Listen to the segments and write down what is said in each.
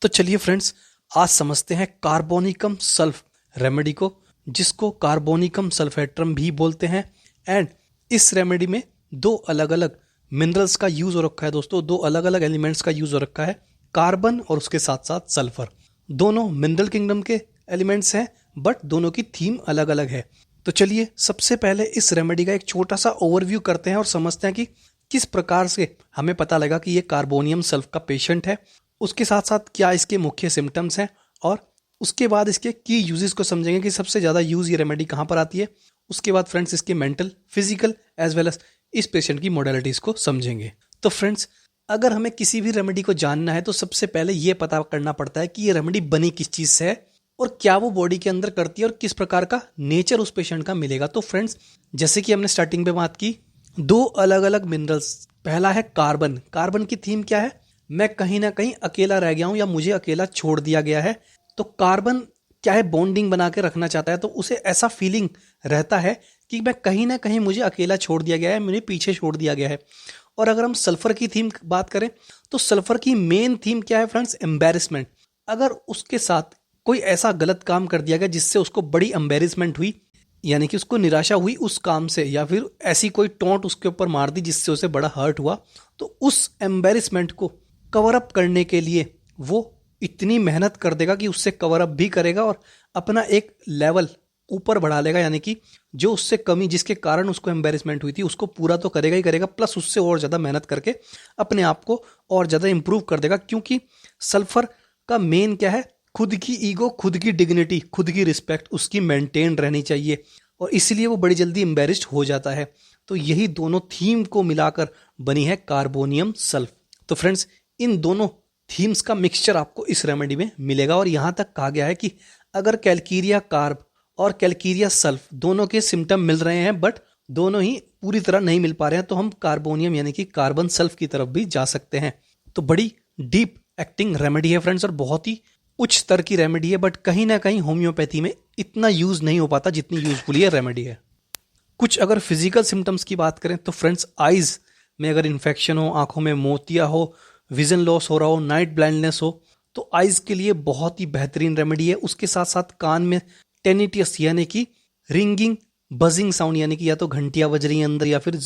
तो चलिए फ्रेंड्स, आज समझते हैं कार्बोनिकम सल्फ रेमेडी को, जिसको कार्बोनिकम सल्फेट्रम भी बोलते हैं। एंड इस रेमेडी में दो अलग अलग मिनरल्स का यूज हो रखा है दोस्तों, दो अलग अलग एलिमेंट्स का यूज हो रखा है, कार्बन और उसके साथ साथ सल्फर। दोनों मिनरल किंगडम के एलिमेंट्स हैं, बट दोनों की थीम अलग अलग है। तो चलिए सबसे पहले इस रेमेडी का एक छोटा सा ओवरव्यू करते हैं और समझते हैं कि किस प्रकार से हमें पता लगा कि ये कार्बोनियम सल्फ का पेशेंट है, उसके साथ साथ क्या इसके मुख्य सिम्टम्स हैं, और उसके बाद इसके की यूजेस को समझेंगे कि सबसे ज़्यादा यूज़ ये रेमेडी कहाँ पर आती है। उसके बाद फ्रेंड्स इसके mental, physical as well as इस पेशेंट की मॉडलिटीज़ को समझेंगे। तो फ्रेंड्स, अगर हमें किसी भी रेमेडी को जानना है तो सबसे पहले ये पता करना पड़ता है कि ये रेमेडी बनी किस चीज़ से है और क्या वो बॉडी के अंदर करती है और किस प्रकार का नेचर उस पेशेंट का मिलेगा। तो फ्रेंड्स, जैसे कि हमने स्टार्टिंग में बात की, दो अलग अलग मिनरल्स। पहला है कार्बन। कार्बन की थीम क्या है? मैं कहीं ना कहीं अकेला रह गया हूं या मुझे अकेला छोड़ दिया गया है। तो कार्बन क्या है, बॉन्डिंग बना के रखना चाहता है, तो उसे ऐसा फीलिंग रहता है कि मैं कहीं ना कहीं मुझे अकेला छोड़ दिया गया है, मुझे पीछे छोड़ दिया गया है। और अगर हम सल्फर की थीम बात करें तो सल्फर की मेन थीम क्या है फ्रेंड्स? एम्बेरसमेंट। अगर उसके साथ कोई ऐसा गलत काम कर दिया गया जिससे उसको बड़ी एम्बेरसमेंट हुई, यानी कि उसको निराशा हुई उस काम से, या फिर ऐसी कोई टोंट उसके ऊपर मार दी जिससे उसे बड़ा हर्ट हुआ, तो उस एम्बेरसमेंट को कवर अप करने के लिए वो इतनी मेहनत कर देगा कि उससे कवर अप भी करेगा और अपना एक लेवल ऊपर बढ़ा लेगा, यानी कि जो उससे कमी जिसके कारण उसको एम्बेरसमेंट हुई थी उसको पूरा तो करेगा ही करेगा, प्लस उससे और ज़्यादा मेहनत करके अपने आप को और ज़्यादा इंप्रूव कर देगा। क्योंकि सल्फर का मेन क्या है? खुद की ईगो, खुद की डिग्निटी, खुद की रिस्पेक्ट उसकी मेंटेन रहनी चाहिए, और इसलिए वो बड़ी जल्दी एम्बेरस्ड हो जाता है। तो यही दोनों थीम को मिलाकर बनी है कार्बोनियम सल्फ। तो फ्रेंड्स, इन दोनों थीम्स का मिक्सचर आपको इस रेमेडी में मिलेगा। और यहाँ तक कहा गया है कि अगर कैलकीरिया कार्ब और कैलकीरिया सल्फ दोनों के सिम्टम मिल रहे हैं, बट दोनों ही पूरी तरह नहीं मिल पा रहे हैं, तो हम कार्बोनियम यानी कि कार्बन सल्फ की तरफ भी जा सकते हैं। तो बड़ी डीप एक्टिंग रेमेडी है फ्रेंड्स, और बहुत ही उच्च स्तर की रेमेडी है, बट कहीं ना कहीं होम्योपैथी में इतना यूज नहीं हो पाता जितनी यूजफुल ये रेमेडी है। कुछ अगर फिजिकल सिम्टम्स की बात करें तो फ्रेंड्स, आइज में अगर इन्फेक्शन हो, आंखों में मोतिया हो, विजन लॉस हो रहा हो, नाइट ब्लाइंडनेस हो, तो आइज के लिए बहुत ही बेहतरीन रेमेडी है। उसके साथ साथ कान में टेनिटियस यानी कि रिंगिंग, बजिंग साउंड, यानी कि या तो घंटियां बज रही हैं अंदर या फिर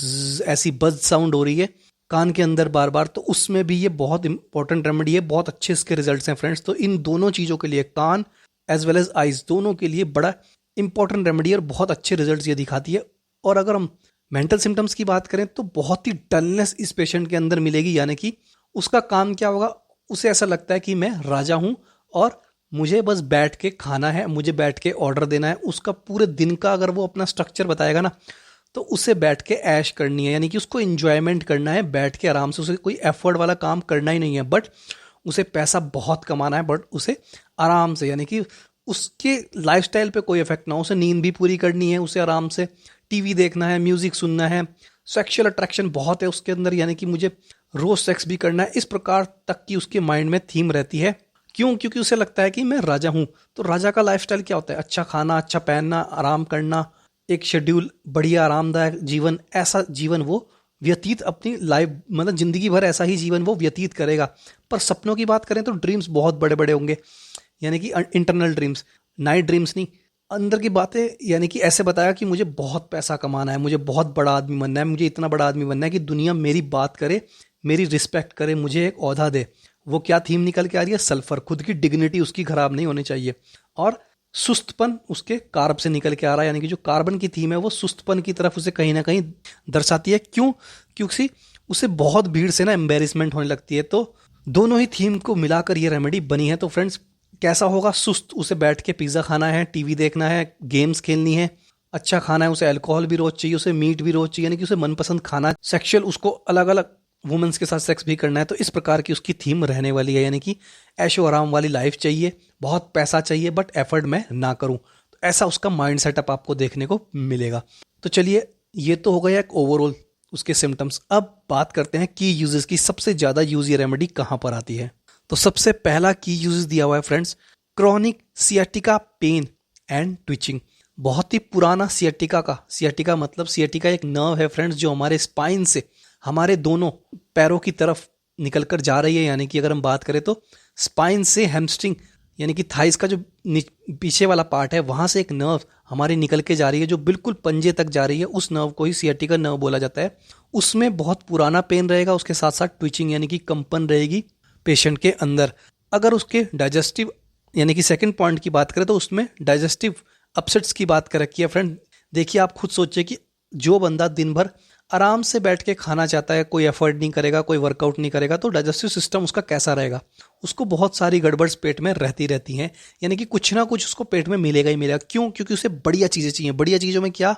ऐसी बज साउंड हो रही है कान के अंदर बार बार, तो उसमें भी ये बहुत इंपॉर्टेंट रेमेडी है। बहुत अच्छे इसके रिजल्ट्स हैं फ्रेंड्स। तो इन दोनों चीज़ों के लिए, कान एज वेल एज आइज, दोनों के लिए बड़ा इंपॉर्टेंट रेमेडी है और बहुत अच्छे रिजल्ट्स ये दिखाती है। और अगर हम मेंटल सिम्टम्स की बात करें तो बहुत ही डलनेस इस पेशेंट के अंदर मिलेगी, यानी कि उसका काम क्या होगा? उसे ऐसा लगता है कि मैं राजा हूं और मुझे बस बैठ के खाना है, मुझे बैठ के ऑर्डर देना है। उसका पूरे दिन का अगर वो अपना स्ट्रक्चर बताएगा ना, तो उसे बैठ के ऐश करनी है, यानी कि उसको इंजॉयमेंट करना है बैठ के आराम से। उसे कोई एफर्ट वाला काम करना ही नहीं है, बट उसे पैसा बहुत कमाना है, बट उसे आराम से, यानी कि उसके लाइफस्टाइल पे कोई इफेक्ट ना हो। उसे नींद भी पूरी करनी है, उसे आराम से टीवी देखना है, म्यूजिक सुनना है, सेक्सुअल अट्रैक्शन बहुत है उसके अंदर, यानी कि मुझे रोज सेक्स भी करना है। इस प्रकार तक की उसके माइंड में थीम रहती है। क्यों? क्योंकि उसे लगता है कि मैं राजा हूं। तो राजा का लाइफस्टाइल क्या होता है? अच्छा खाना, अच्छा पहनना, आराम करना, एक शेड्यूल, बढ़िया आरामदायक जीवन। ऐसा जीवन वो व्यतीत अपनी लाइफ, मतलब जिंदगी भर ऐसा ही जीवन वो व्यतीत करेगा। पर सपनों की बात करें तो ड्रीम्स बहुत बड़े बड़े होंगे, यानी कि इंटरनल ड्रीम्स, नाइट ड्रीम्स नहीं, अंदर की बातें। यानी कि ऐसे बताया कि मुझे बहुत पैसा कमाना है, मुझे बहुत बड़ा आदमी बनना है, मुझे इतना बड़ा आदमी बनना है कि दुनिया मेरी बात करे, मेरी रिस्पेक्ट करे, मुझे एक ओहदा दे। वो क्या थीम निकल के आ रही है? सल्फर। खुद की डिग्निटी उसकी खराब नहीं होनी चाहिए। और सुस्तपन उसके कार्ब से निकल के आ रहा है, यानी कि जो कार्बन की थीम है वो सुस्तपन की तरफ उसे कहीं ना कहीं दर्शाती है। क्यों? क्योंकि उसे बहुत भीड़ से ना एम्बेरसमेंट होने लगती है। तो दोनों ही थीम को मिलाकर ये रेमेडी बनी है। तो फ्रेंड्स, कैसा होगा? सुस्त, उसे बैठ के पिज्जा खाना है, टीवी देखना है, गेम्स खेलनी है, अच्छा खाना है, उसे अल्कोहल भी रोज चाहिए, उसे मीट भी रोज चाहिए, यानी कि उसे मनपसंद खाना, सेक्सुअल, उसको अलग अलग वुमेन्स के साथ सेक्स भी करना है। तो इस प्रकार की उसकी थीम रहने वाली है, यानी कि ऐशो आराम वाली लाइफ चाहिए, बहुत पैसा चाहिए, बट एफर्ट मैं ना करूं। तो ऐसा उसका माइंड सेटअप आपको देखने को मिलेगा। तो चलिए, ये तो हो गया एक ओवरऑल उसके सिम्टम्स। अब बात करते हैं की यूजेस की। सबसे ज्यादा यूज ये रेमेडी कहां पर आती है? तो सबसे पहला की यूजेस दिया हुआ है friends, chronic sciatica pain and twitching. बहुत ही पुराना सियाटिका मतलब सियाटिका एक नर्व है फ्रेंड्स, जो हमारे स्पाइन से हमारे दोनों पैरों की तरफ निकल कर जा रही है। यानी कि अगर हम बात करें तो स्पाइन से हैमस्ट्रिंग यानी कि थाइस का जो पीछे वाला पार्ट है वहाँ से एक नर्व हमारी निकल के जा रही है जो बिल्कुल पंजे तक जा रही है, उस नर्व को ही सियाटिका नर्व बोला जाता है। उसमें बहुत पुराना पेन रहेगा, उसके साथ साथ ट्विचिंग यानी कि कंपन रहेगी पेशेंट के अंदर। अगर उसके डाइजेस्टिव यानी कि सेकंड पॉइंट की बात करें तो उसमें डाइजेस्टिव अपसेट्स की बात कर रखी है फ्रेंड। देखिए आप खुद सोचिए कि जो बंदा दिन भर आराम से बैठ के खाना चाहता है, कोई एफर्ट नहीं करेगा, कोई वर्कआउट नहीं करेगा, तो डाइजेस्टिव सिस्टम उसका कैसा रहेगा? उसको बहुत सारी गड़बड़्स पेट में रहती हैं, यानी कि कुछ ना कुछ उसको पेट में मिलेगा ही मिलेगा। क्यों? क्योंकि उसे बढ़िया चीज़ें चाहिए। बढ़िया चीज़ों में क्या?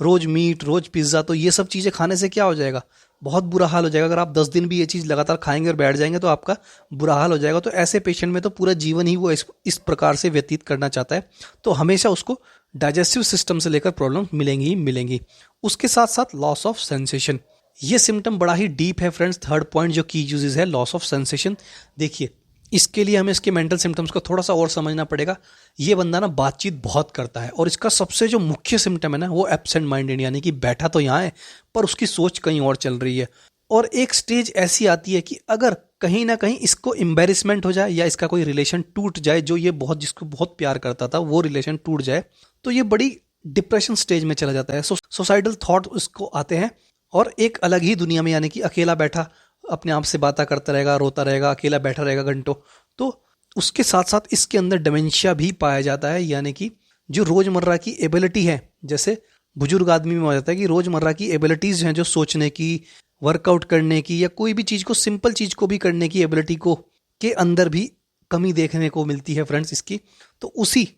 रोज मीट, रोज पिज्ज़ा। तो ये सब चीज़ें खाने से क्या हो जाएगा? बहुत बुरा हाल हो जाएगा। अगर आप 10 दिन भी ये चीज़ लगातार खाएंगे और बैठ जाएंगे तो आपका बुरा हाल हो जाएगा। तो ऐसे पेशेंट में तो पूरा जीवन ही वो इस प्रकार से व्यतीत करना चाहता है, तो हमेशा उसको डाइजेस्टिव सिस्टम से लेकर प्रॉब्लम मिलेंगी ही मिलेंगी। उसके साथ साथ लॉस ऑफ सेंसेशन, ये सिम्टम बड़ा ही डीप है फ्रेंड्स। थर्ड पॉइंट जो की यूजेस है, लॉस ऑफ सेंसेशन। देखिए इसके लिए हमें इसके मेंटल सिम्टम्स को थोड़ा सा और समझना पड़ेगा। ये बंदा ना बातचीत बहुत करता है और इसका सबसे जो मुख्य सिम्टम है ना वो एब्सेंट माइंडेड, यानी कि बैठा तो यहाँ है पर उसकी सोच कहीं और चल रही है। और एक स्टेज ऐसी आती है कि अगर कहीं ना कहीं इसको एम्बेरसमेंट हो जाए या इसका कोई रिलेशन टूट जाए, जो ये जिसको बहुत प्यार करता था वो रिलेशन टूट जाए, तो ये बड़ी डिप्रेशन स्टेज में चला जाता है। सुसाइडल थॉट इसको आते हैं और एक अलग ही दुनिया में, यानी कि अकेला बैठा अपने आप से बातें करता रहेगा, रोता रहेगा, अकेला बैठा रहेगा घंटों। तो उसके साथ साथ इसके अंदर डिमेंशिया भी पाया जाता है, यानी कि जो रोजमर्रा की एबिलिटी है, जैसे बुजुर्ग आदमी में हो जाता है कि रोजमर्रा की एबिलिटीज हैं जो सोचने की, वर्कआउट करने की या कोई भी चीज़ को, सिंपल चीज़ को भी करने की एबिलिटी को के अंदर भी कमी देखने को मिलती है फ्रेंड्स इसकी। तो उसी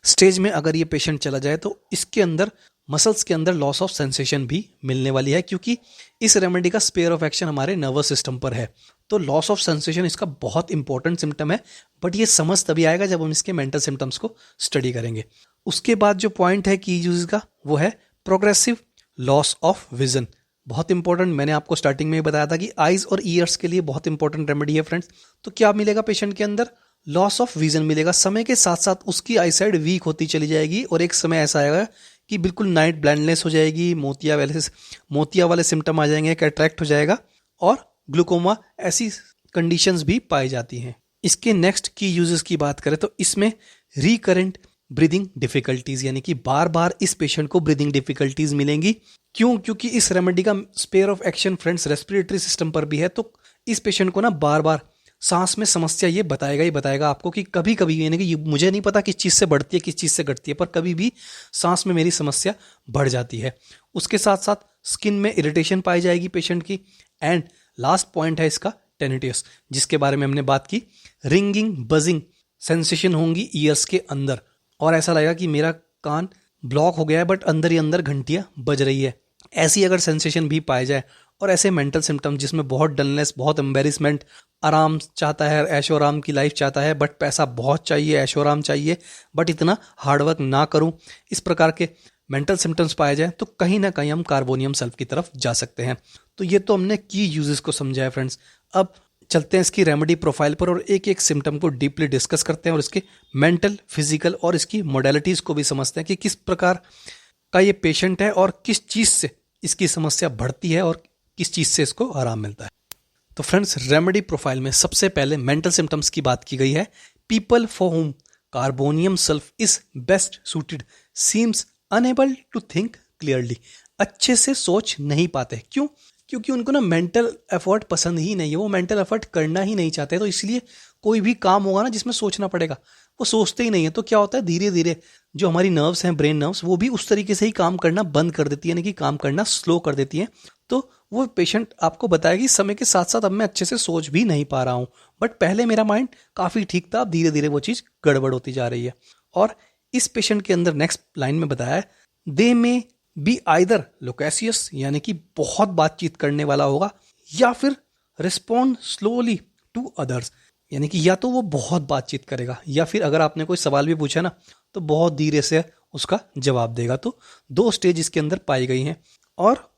स्टेज में अगर ये पेशेंट चला जाए तो इसके अंदर मसल्स के अंदर लॉस ऑफ सेंसेशन भी मिलने वाली है, क्योंकि इस रेमेडी का स्पेयर ऑफ एक्शन हमारे नर्वस सिस्टम पर है। तो लॉस ऑफ सेंसेशन इसका बहुत इंपॉर्टेंट सिम्टम है, बट ये समझ तभी आएगा जब हम इसके मेंटल सिम्टम्स को स्टडी करेंगे। उसके बाद जो पॉइंट है की यूज का वो है प्रोग्रेसिव लॉस ऑफ विजन। बहुत इंपॉर्टेंट, मैंने आपको स्टार्टिंग में ही बताया था कि आईज और ईयर्स के लिए बहुत इंपॉर्टेंट रेमेडी है फ्रेंड्स। तो क्या मिलेगा पेशेंट के अंदर? लॉस ऑफ विजन मिलेगा। समय के साथ साथ उसकी आई साइड वीक होती चली जाएगी और एक समय ऐसा आएगा कि बिल्कुल नाइट ब्लाइंडनेस हो जाएगी, मोतिया वाले सिम्टम आ जाएंगे, कैटरैक्ट हो जाएगा और ग्लूकोमा, ऐसी कंडीशंस भी पाई जाती हैं। इसके नेक्स्ट की यूजेस की बात करें तो इसमें रिकरेंट ब्रीदिंग डिफिकल्टीज, यानी कि बार बार इस पेशेंट को ब्रीदिंग डिफिकल्टीज मिलेंगी। क्यों? क्योंकि इस रेमेडी का sphere of action friends respiratory system पर भी है। तो इस पेशेंट को ना बार बार सांस में समस्या ये बताएगा ही बताएगा आपको कि कभी कभी, यानी कि मुझे नहीं पता किस चीज़ से बढ़ती है किस चीज़ से घटती है, पर कभी भी सांस में मेरी समस्या बढ़ जाती है। उसके साथ साथ स्किन में इरिटेशन पाई जाएगी पेशेंट की। एंड लास्ट पॉइंट है इसका टेनिटियस, जिसके बारे में हमने बात की। रिंगिंग, बजिंग सेंसेशन होंगी ईयर्स के अंदर और ऐसा लगेगा कि मेरा कान ब्लॉक हो गया है बट अंदर ही अंदर घंटियां बज रही है। ऐसी अगर सेंसेशन भी पाए जाए और ऐसे मेंटल सिम्टम जिसमें बहुत डलनेस, बहुत एम्बेरसमेंट, आराम चाहता है, ऐशो आराम की लाइफ चाहता है बट पैसा बहुत चाहिए, ऐशो आराम चाहिए बट इतना हार्डवर्क ना करूं, इस प्रकार के मेंटल सिम्टम्स पाए जाए तो कहीं ना कहीं हम कार्बोनियम सल्फ की तरफ जा सकते हैं। तो ये तो हमने की यूजेस को समझा है फ्रेंड्स। अब चलते हैं इसकी रेमेडी प्रोफाइल पर और एक एक सिम्टम को डीपली डिस्कस करते हैं और इसके मेंटल, फिजिकल और इसकी मोडेलिटीज़ को भी समझते हैं कि किस प्रकार का ये पेशेंट है और किस चीज़ से इसकी समस्या बढ़ती है और किस चीज़ से इसको आराम मिलता है। तो फ्रेंड्स, रेमेडी प्रोफाइल में सबसे पहले मेंटल सिम्टम्स की बात की गई है। People for whom carboneum sulph is best suited seems unable to think clearly. अच्छे से सोच नहीं पाते। क्यों? क्योंकि उनको ना मेंटल एफर्ट पसंद ही नहीं है, वो मेंटल एफर्ट करना ही नहीं चाहते। तो इसलिए कोई भी काम होगा ना जिसमें सोचना पड़ेगा, वो सोचते ही नहीं है। तो क्या होता है, धीरे धीरे जो हमारी नर्व्स हैं, ब्रेन नर्व्स, वो भी उस तरीके से ही काम करना बंद कर देती है, यानी कि काम करना स्लो कर देती है। तो वो पेशेंट आपको बताएगी समय के साथ साथ अब मैं अच्छे से सोच भी नहीं पा रहा हूँ, बट पहले मेरा माइंड काफ़ी ठीक था, अब धीरे धीरे वो चीज़ गड़बड़ होती जा रही है। और इस पेशेंट के अंदर नेक्स्ट लाइन में बताया है, दे में बी आइदर लोकेसियस, यानी कि बहुत बातचीत करने वाला होगा, या फिर रिस्पॉन्ड स्लोली टू अदर्स, यानी कि या तो वो बहुत बातचीत करेगा या फिर अगर आपने कोई सवाल भी पूछा ना तो बहुत धीरे से उसका जवाब देगा। तो दो स्टेज इसके अंदर पाई गई हैं। और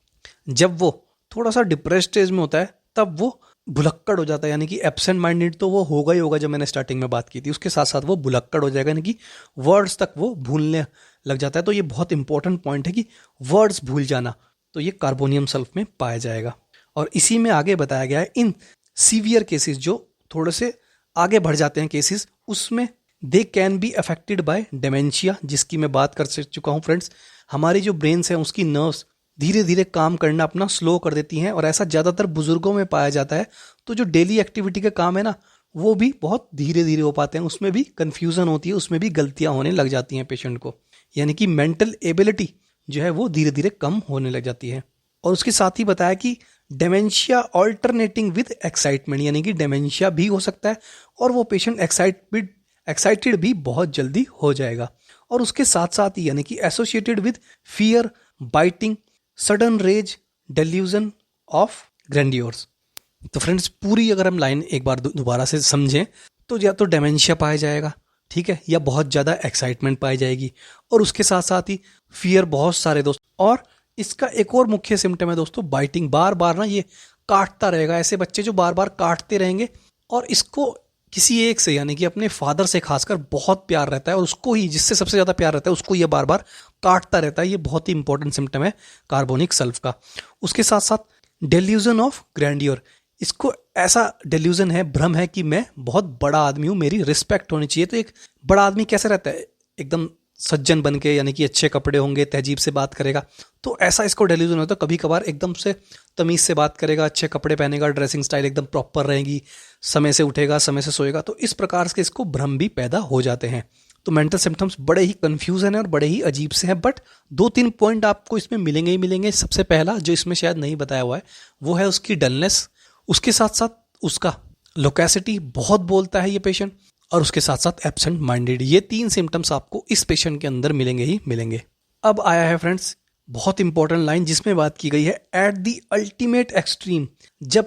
जब वो थोड़ा सा डिप्रेस स्टेज में होता है तब वो भुलक्कड़ हो जाता है, यानी कि एब्सेंट माइंडेड तो वो होगा ही होगा, जब मैंने स्टार्टिंग में बात की थी, उसके साथ साथ वो भुलक्कड़ हो जाएगा, यानी कि वर्ड्स तक वो भूलने लग जाता है। तो ये बहुत इंपॉर्टेंट पॉइंट है कि वर्ड्स भूल जाना, तो ये कार्बोनियम सल्फ में पाया जाएगा। और इसी में आगे बताया गया है इन सीवियर केसेस जो थोड़े से आगे बढ़ जाते हैं केसेस, उसमें they can be affected by dementia, जिसकी मैं बात कर चुका हूँ फ्रेंड्स। हमारी जो ब्रेन्स है उसकी नर्व्स धीरे धीरे काम करना अपना स्लो कर देती हैं, और ऐसा ज़्यादातर बुजुर्गों में पाया जाता है। तो जो डेली एक्टिविटी के काम है ना, वो भी बहुत धीरे धीरे हो पाते हैं, उसमें भी कन्फ्यूज़न होती है, उसमें भी गलतियाँ होने लग जाती हैं पेशेंट को, यानी कि मेंटल एबिलिटी जो है वो धीरे धीरे कम होने लग जाती है। और उसके साथ ही बताया कि डेमेंशिया ऑल्टरनेटिंग विद एक्साइटमेंट, यानी कि डेमेंशिया भी हो सकता है और वो पेशेंट एक्साइटेड भी बहुत जल्दी हो जाएगा। और उसके साथ साथ ही यानी कि associated with fear, biting, sudden rage, delusion of grandeurs. तो फ्रेंड्स पूरी अगर हम लाइन एक बार दोबारा से समझें तो या तो डेमेंशिया पाया जाएगा, ठीक है, या बहुत ज़्यादा एक्साइटमेंट पाई जाएगी, और उसके साथ साथ ही फियर बहुत सारे दोस्त। और इसका एक और मुख्य सिम्टम है दोस्तों बाइटिंग, बार बार ना ये काटता रहेगा। ऐसे बच्चे जो बार बार काटते रहेंगे और इसको किसी एक से यानी कि अपने फादर से खासकर बहुत प्यार रहता है, और उसको ही जिससे सबसे ज़्यादा प्यार रहता है उसको ये बार बार काटता रहता है। ये बहुत ही इंपॉर्टेंट सिम्टम है कार्बोनिक सल्फ का। उसके साथ साथ डेल्यूजन ऑफ ग्रैंडियर, इसको ऐसा डेल्यूजन है, भ्रम है कि मैं बहुत बड़ा आदमी हूँ, मेरी रिस्पेक्ट होनी चाहिए। तो एक बड़ा आदमी कैसे रहता है, एकदम सज्जन बन के, यानी कि अच्छे कपड़े होंगे, तहजीब से बात करेगा, तो ऐसा इसको डेल्यूजन होता है। कभी कभार एकदम से तमीज़ से बात करेगा, अच्छे कपड़े पहनेगा, ड्रेसिंग स्टाइल एकदम प्रॉपर रहेगी, समय से उठेगा, समय से सोएगा, तो इस प्रकार से इसको भ्रम भी पैदा हो जाते हैं। तो मेंटल सिम्टम्स बड़े ही कन्फ्यूजन है और बड़े ही अजीब से हैं, बट 2-3 पॉइंट आपको इसमें मिलेंगे ही मिलेंगे। सबसे पहला जो इसमें शायद नहीं बताया हुआ है वो है उसकी डलनेस, उसके साथ साथ उसका लोकेसिटी, बहुत बोलता है ये पेशेंट, और उसके साथ साथ एब्सेंट माइंडेड। ये 3 सिम्टम्स आपको इस पेशेंट के अंदर मिलेंगे ही मिलेंगे। अब आया है फ्रेंड्स बहुत इंपॉर्टेंट लाइन जिसमें बात की गई है एट द अल्टीमेट एक्सट्रीम, जब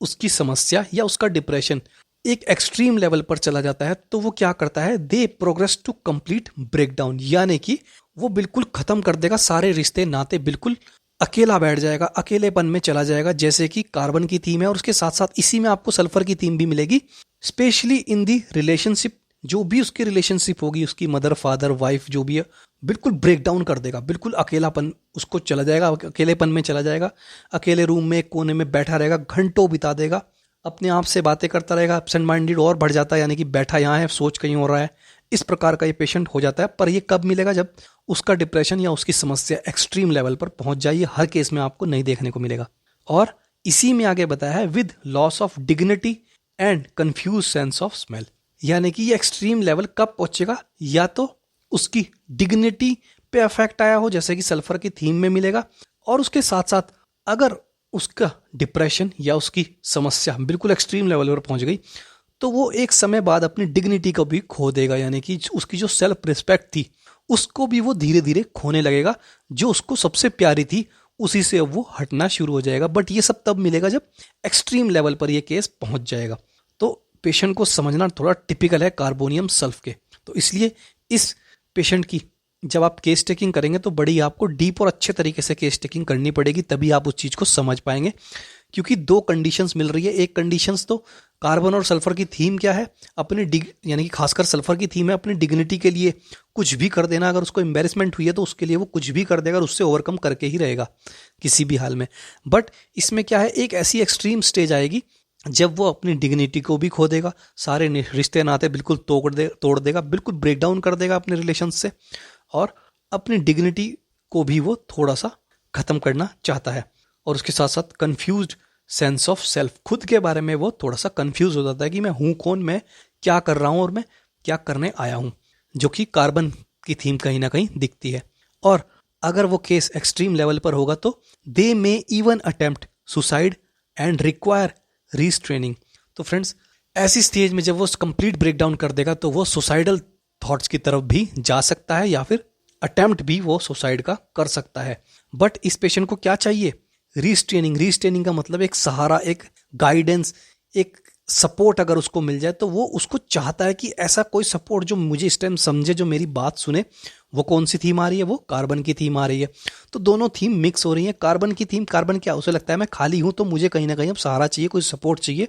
उसकी समस्या या उसका डिप्रेशन एक एक्सट्रीम लेवल पर चला जाता है तो वो क्या करता है, दे प्रोग्रेस टू कंप्लीट ब्रेकडाउन, यानी कि वो बिल्कुल खत्म कर देगा सारे रिश्ते नाते, बिल्कुल अकेला बैठ जाएगा, अकेलेपन में चला जाएगा, जैसे कि कार्बन की थीम है। और उसके साथ साथ इसी में आपको सल्फर की थीम भी मिलेगी, स्पेशली इन दी रिलेशनशिप। जो भी उसकी रिलेशनशिप होगी, उसकी मदर, फादर, वाइफ जो भी है, बिल्कुल ब्रेक डाउन कर देगा, बिल्कुल अकेलापन उसको चला जाएगा, अकेलेपन में चला जाएगा, अकेले रूम में एक कोने में बैठा रहेगा, घंटों बिता देगा, अपने आप से बातें करता रहेगा, एब्सेंट माइंडेड और बढ़ जाता है, यानी कि बैठा यहाँ है सोच कहीं हो रहा है। इस प्रकार का ये पेशेंट हो जाता है। पर ये कब मिलेगा, जब उसका डिप्रेशन या उसकी समस्या एक्सट्रीम लेवल पर पहुंच जाए। ये हर केस में आपको नहीं देखने को मिलेगा। और इसी में आगे बताया है with loss of dignity and confuse sense of smell, यानी कि ये एक्सट्रीम लेवल कब पहुंचेगा, या तो उसकी डिग्निटी पे अफेक्ट आया हो जैसे कि सल्फर की थीम में मिलेगा, और उसके साथ साथ अगर उसका डिप्रेशन या उसकी समस्या बिल्कुल एक्सट्रीम लेवल पर पहुंच गई तो वो एक समय बाद अपनी डिग्निटी को भी खो देगा, यानी कि उसकी जो सेल्फ रिस्पेक्ट थी उसको भी वो धीरे धीरे खोने लगेगा। जो उसको सबसे प्यारी थी उसी से वो हटना शुरू हो जाएगा। बट ये सब तब मिलेगा जब एक्सट्रीम लेवल पर ये केस पहुंच जाएगा। तो पेशेंट को समझना थोड़ा टिपिकल है कार्बोनियम सल्फ के। तो इसलिए इस पेशेंट की जब आप केस टेकिंग करेंगे तो बड़ी आपको डीप और अच्छे तरीके से केस टेकिंग करनी पड़ेगी, तभी आप उस चीज़ को समझ पाएंगे। क्योंकि 2 कंडीशंस मिल रही है। एक कंडीशंस तो कार्बन और सल्फर की थीम क्या है, अपनी यानी कि खासकर सल्फर की थीम है अपनी डिग्निटी के लिए कुछ भी कर देना। अगर उसको एम्बेरसमेंट हुई है तो उसके लिए वो कुछ भी कर देगा और उससे ओवरकम करके ही रहेगा किसी भी हाल में। बट इसमें क्या है, एक ऐसी एक्सट्रीम स्टेज आएगी जब वो अपनी डिग्निटी को भी खो देगा, सारे रिश्ते नाते बिल्कुल तोड़ देगा, बिल्कुल ब्रेक डाउन कर देगा अपने रिलेशन से, और अपनी डिग्निटी को भी वो थोड़ा सा खत्म करना चाहता है। और उसके साथ साथ कंफ्यूज्ड सेंस ऑफ सेल्फ, खुद के बारे में वो थोड़ा सा कंफ्यूज हो जाता है कि मैं हूँ कौन, मैं क्या कर रहा हूँ और मैं क्या करने आया हूँ, जो कि कार्बन की थीम कहीं ना कहीं दिखती है। और अगर वो केस एक्सट्रीम लेवल पर होगा तो they may even attempt suicide and require restraining. तो फ्रेंड्स ऐसी स्टेज में जब वो कंप्लीट ब्रेक डाउन कर देगा तो वो सुसाइडल थॉट्स की तरफ भी जा सकता है, या फिर अटेम्प्ट भी वो सुसाइड का कर सकता है। बट इस पेशेंट को क्या चाहिए, रीस्ट्रेनिंग का मतलब एक सहारा, एक गाइडेंस, एक सपोर्ट अगर उसको मिल जाए तो वो उसको चाहता है कि ऐसा कोई सपोर्ट जो मुझे इस टाइम समझे, जो मेरी बात सुने। वो कौन सी थीम आ रही है, वो कार्बन की थीम आ रही है। तो दोनों थीम मिक्स हो रही है। कार्बन की थीम, कार्बन क्या, उसे लगता है मैं खाली हूं तो मुझे कहीं ना कहीं अब सहारा चाहिए, कोई सपोर्ट चाहिए,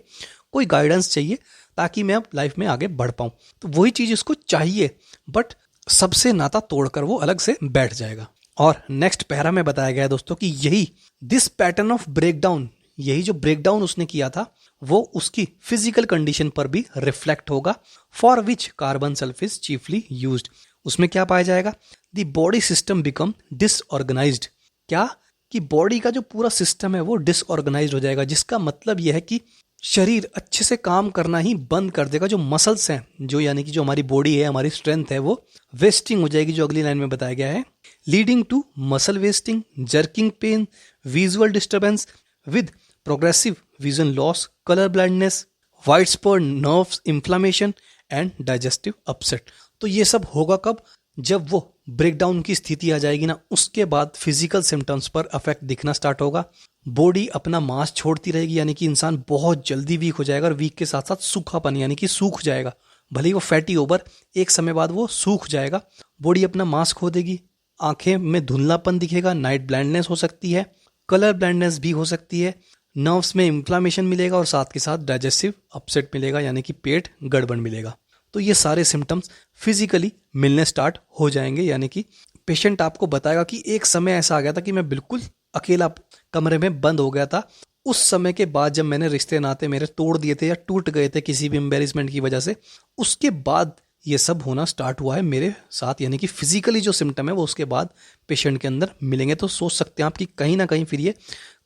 कोई गाइडेंस चाहिए ताकि मैं अब लाइफ में आगे बढ़ पाऊं। तो वही चीज उसको चाहिए, बट सबसे नाता तोड़कर वो अलग से बैठ जाएगा। और नेक्स्ट पैरा में बताया गया है दोस्तों कि यही दिस पैटर्न ऑफ ब्रेकडाउन, यही जो ब्रेकडाउन उसने किया था वो उसकी फिजिकल कंडीशन पर भी रिफ्लेक्ट होगा, for which carbon sulph is chiefly used. उसमें क्या पाया जाएगा? The body system become disorganised. क्या? कि बॉडी का जो पूरा सिस्टम है वो डिसऑर्गेनाइज्ड हो जाएगा, जिसका मतलब यह है कि शरीर अच्छे से काम करना ही बंद कर देगा। जो मसल्स हैं, जो यानी कि जो हमारी बॉडी है, हमारी स्ट्रेंथ है, वो वेस्टिंग हो जाएगी, जो अगली लाइन में बताया गया है, leading to muscle wasting, jerking pain, visual disturbance with progressive vision loss, colour blindness, wide spot nerves inflammation and digestive upset. तो ये सब होगा कब? जब वो ब्रेकडाउन की स्थिति आ जाएगी ना, उसके बाद फिजिकल सिम्टम्स पर अफेक्ट दिखना स्टार्ट होगा। बॉडी अपना मास छोड़ती रहेगी, यानी कि इंसान बहुत जल्दी वीक हो जाएगा, और वीक के साथ साथ सूखापन यानी कि सूख जाएगा। भले ही वो फैटी ओवर, एक समय बाद वो सूख जाएगा। बॉडी अपना मास खो देगी, आंखें में धुंधलापन दिखेगा, नाइट ब्लाइंडनेस हो सकती है, कलर ब्लाइंडनेस भी हो सकती है, नर्व्स में इन्फ्लामेशन मिलेगा, और साथ के साथ डाइजेस्टिव अपसेट मिलेगा, यानी कि पेट गड़बड़ मिलेगा। तो ये सारे सिम्टम्स फिजिकली मिलने स्टार्ट हो जाएंगे, यानी कि पेशेंट आपको बताएगा कि एक समय ऐसा आ गया था कि मैं बिल्कुल अकेला कमरे में बंद हो गया था। उस समय के बाद जब मैंने रिश्ते नाते मेरे तोड़ दिए थे या टूट गए थे किसी भी एम्बेरसमेंट की वजह से, उसके बाद ये सब होना स्टार्ट हुआ है मेरे साथ। यानी कि फिजिकली जो सिम्टम है वो उसके बाद पेशेंट के अंदर मिलेंगे। तो सोच सकते हैं आप कि कहीं ना कहीं फिर ये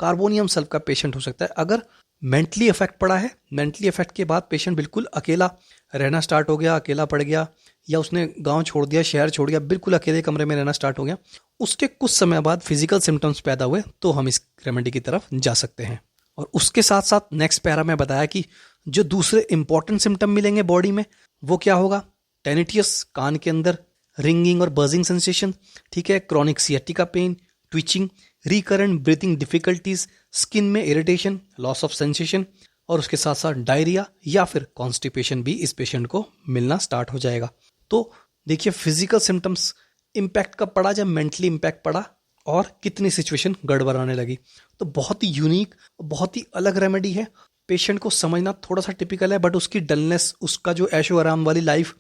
कार्बोनियम सल्फ का पेशेंट हो सकता है। अगर मेंटली इफेक्ट पड़ा है, मेंटली इफेक्ट के बाद पेशेंट बिल्कुल अकेला रहना स्टार्ट हो गया, अकेला पड़ गया, या उसने गांव छोड़ दिया, शहर छोड़ गया, बिल्कुल अकेले कमरे में रहना स्टार्ट हो गया, उसके कुछ समय बाद फिजिकल सिम्टम्स पैदा हुए, तो हम इस रेमेडी की तरफ जा सकते हैं। और उसके साथ साथ नेक्स्ट पैरा में बताया कि जो दूसरे इंपॉर्टेंट सिम्टम मिलेंगे बॉडी में, वो क्या होगा? टेनिटियस, कान के अंदर रिंगिंग और बजिंग सेंसेशन, ठीक है, chronic sciatica pain, twitching, recurrent breathing difficulties, skin में इरिटेशन, लॉस ऑफ सेंसेशन, और उसके साथ साथ डायरिया या फिर कॉन्स्टिपेशन भी इस पेशेंट को मिलना स्टार्ट हो जाएगा। तो देखिए, फिजिकल सिम्टम्स इम्पैक्ट कब पड़ा? जब मेंटली इम्पैक्ट पड़ा और कितनी सिचुएशन गड़बड़ाने लगी। तो बहुत ही यूनिक, बहुत ही अलग रेमेडी है। पेशेंट को समझना थोड़ा सा टिपिकल है, बट उसकी डलनेस, उसका जो ऐशो आराम वाली लाइफ,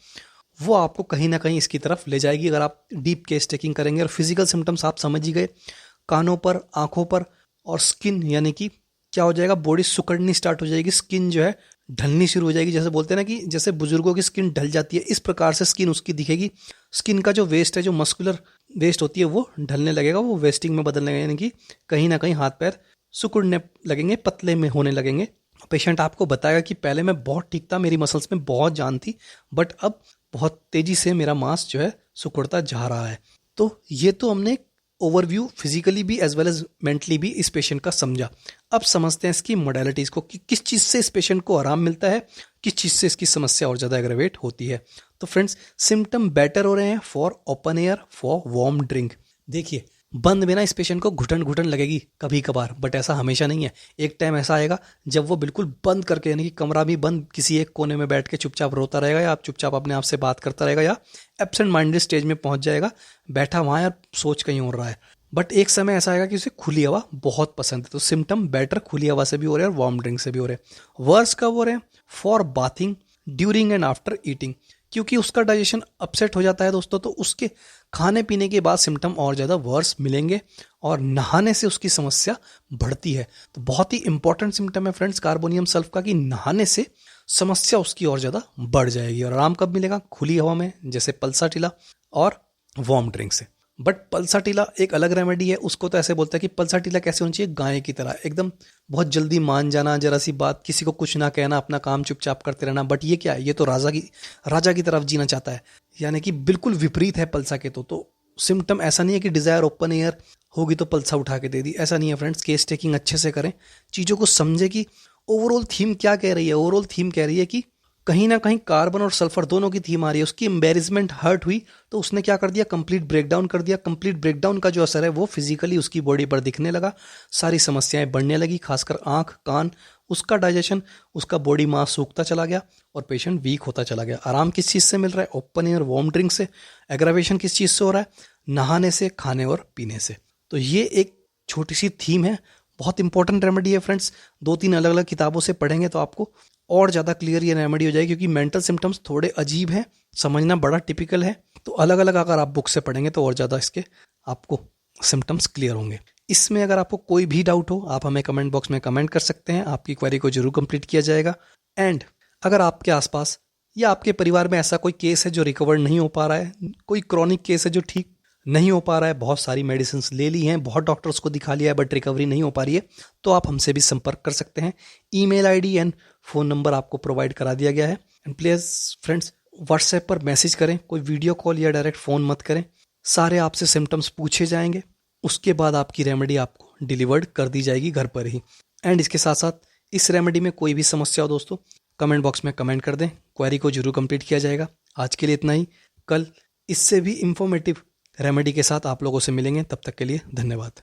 वो आपको कहीं ना कहीं इसकी तरफ ले जाएगी अगर आप डीप केस टेकिंग करेंगे। और फिजिकल सिम्टम्स आप समझ ही गए, कानों पर, आंखों पर, और स्किन, यानी कि क्या हो जाएगा? बॉडी सुकड़नी स्टार्ट हो जाएगी, स्किन जो है ढलनी शुरू हो जाएगी। जैसे बोलते हैं ना कि जैसे बुजुर्गों की स्किन ढल जाती है, इस प्रकार से स्किन उसकी दिखेगी। स्किन का जो वेस्ट है, जो मस्कुलर वेस्ट होती है, वो ढलने लगेगा, वो वेस्टिंग में बदलने लगेगा, यानी कि कहीं ना कहीं हाथ पैर सुकुड़ने लगेंगे, पतले में होने लगेंगे। पेशेंट आपको बताएगा कि पहले मैं बहुत ठीक था, मेरी मसल्स में बहुत जान थी, बट अब बहुत तेजी से मेरा मांस जो है सुकुड़ता जा रहा है। तो ये तो हमने ओवरव्यू फिजिकली भी एज वेल एज मेंटली भी इस पेशेंट का समझा। अब समझते हैं इसकी मोडेलिटीज को कि किस चीज़ से इस पेशेंट को आराम मिलता है, किस चीज़ से इसकी समस्या और ज़्यादा एग्रेवेट होती है। तो फ्रेंड्स, सिम्टम बेटर हो रहे हैं for open air, for warm drink. देखिए, बंद में ना इस पेशेंट को घुटन घुटन लगेगी कभी कभार, बट ऐसा हमेशा नहीं है। एक टाइम ऐसा आएगा जब वो बिल्कुल बंद करके, यानी कि कमरा भी बंद, किसी एक कोने में बैठ के चुपचाप रोता रहेगा, या आप चुपचाप अपने आप से बात करता रहेगा, या एब्सेंट माइंडेड स्टेज में पहुंच जाएगा, बैठा वहाँ यार सोच कहीं और रहा है। बट एक समय ऐसा आएगा कि उसे खुली हवा बहुत पसंद है। तो सिम्टम बेटर खुली हवा से भी हो रहे हैं और वार्म ड्रिंक से भी हो रहे हैं। वर्स कब हो रहे हैं? For bathing, during and after eating, क्योंकि उसका डाइजेशन अपसेट हो जाता है दोस्तों, तो उसके खाने पीने के बाद सिम्टम और ज़्यादा वर्स मिलेंगे, और नहाने से उसकी समस्या बढ़ती है। तो बहुत ही इंपॉर्टेंट सिम्टम है फ्रेंड्स कार्बोनियम सल्फ का, कि नहाने से समस्या उसकी और ज़्यादा बढ़ जाएगी। और आराम कब मिलेगा? खुली हवा में, जैसे पल्साटिला और वार्म ड्रिंक से। बट पल्साटिला एक अलग रेमेडी है, उसको तो ऐसे बोलते हैं कि पल्साटिला कैसे होनी चाहिए? गाय की तरह, एकदम बहुत जल्दी मान जाना, जरा सी बात, किसी को कुछ ना कहना, अपना काम चुपचाप करते रहना। बट ये क्या है? ये तो राजा की तरफ जीना चाहता है, यानी कि बिल्कुल विपरीत है पल्सा के। तो सिम्टम ऐसा नहीं है कि डिजायर ओपन एयर होगी तो पल्सा उठा के दे दी, ऐसा नहीं है फ्रेंड्स। केस टेकिंग अच्छे से करें, चीज़ों को समझे कि ओवरऑल थीम क्या कह रही है। ओवरऑल थीम कह रही है कि कहीं ना कहीं कार्बन और सल्फर दोनों की थीम आ रही है। उसकी एम्बेरसमेंट हर्ट हुई, तो उसने क्या कर दिया? कंप्लीट ब्रेकडाउन कर दिया। कंप्लीट ब्रेकडाउन का जो असर है वो फिजिकली उसकी बॉडी पर दिखने लगा, सारी समस्याएं बढ़ने लगी, खासकर आंख, कान, उसका डाइजेशन, उसका बॉडी मास सूखता चला गया, और पेशेंट वीक होता चला गया। आराम किस चीज़ से मिल रहा है? ओपन एयर, वार्म ड्रिंक से। एग्रावेशन किस चीज़ से हो रहा है? नहाने से, खाने और पीने से। तो ये एक छोटी सी थीम है, बहुत इंपॉर्टेंट रेमेडी है फ्रेंड्स। 2-3 अलग अलग किताबों से पढ़ेंगे तो आपको और ज़्यादा क्लियर ये रेमेडी हो जाएगी, क्योंकि मेंटल सिम्टम्स थोड़े अजीब हैं, समझना बड़ा टिपिकल है। तो अलग अलग अगर आप बुक से पढ़ेंगे तो और ज़्यादा इसके आपको सिम्टम्स क्लियर होंगे। इसमें अगर आपको कोई भी डाउट हो आप हमें कमेंट बॉक्स में कमेंट कर सकते हैं, आपकी क्वेरी को जरूर कंप्लीट किया जाएगा। एंड अगर आपके आसपास या आपके परिवार में ऐसा कोई केस है जो रिकवर नहीं हो पा रहा है, कोई क्रॉनिक केस है जो ठीक नहीं हो पा रहा है, बहुत सारी मेडिसिन ले ली हैं, बहुत डॉक्टर्स को दिखा लिया है बट रिकवरी नहीं हो पा रही है, तो आप हमसे भी संपर्क कर सकते हैं। Email ID and phone number आपको प्रोवाइड करा दिया गया है। एंड प्लीज़ फ्रेंड्स, व्हाट्सएप पर मैसेज करें, कोई वीडियो कॉल या डायरेक्ट फ़ोन मत करें। सारे आपसे सिम्टम्स पूछे जाएंगे, उसके बाद आपकी रेमेडी आपको डिलीवर्ड कर दी जाएगी घर पर ही। एंड इसके साथ साथ इस रेमेडी में कोई भी समस्या हो दोस्तों, कमेंट बॉक्स में कमेंट कर दें, क्वेरी को जरूर कंप्लीट किया जाएगा। आज के लिए इतना ही, कल इससे भी इंफॉर्मेटिव रेमेडी के साथ आप लोगों से मिलेंगे, तब तक के लिए धन्यवाद।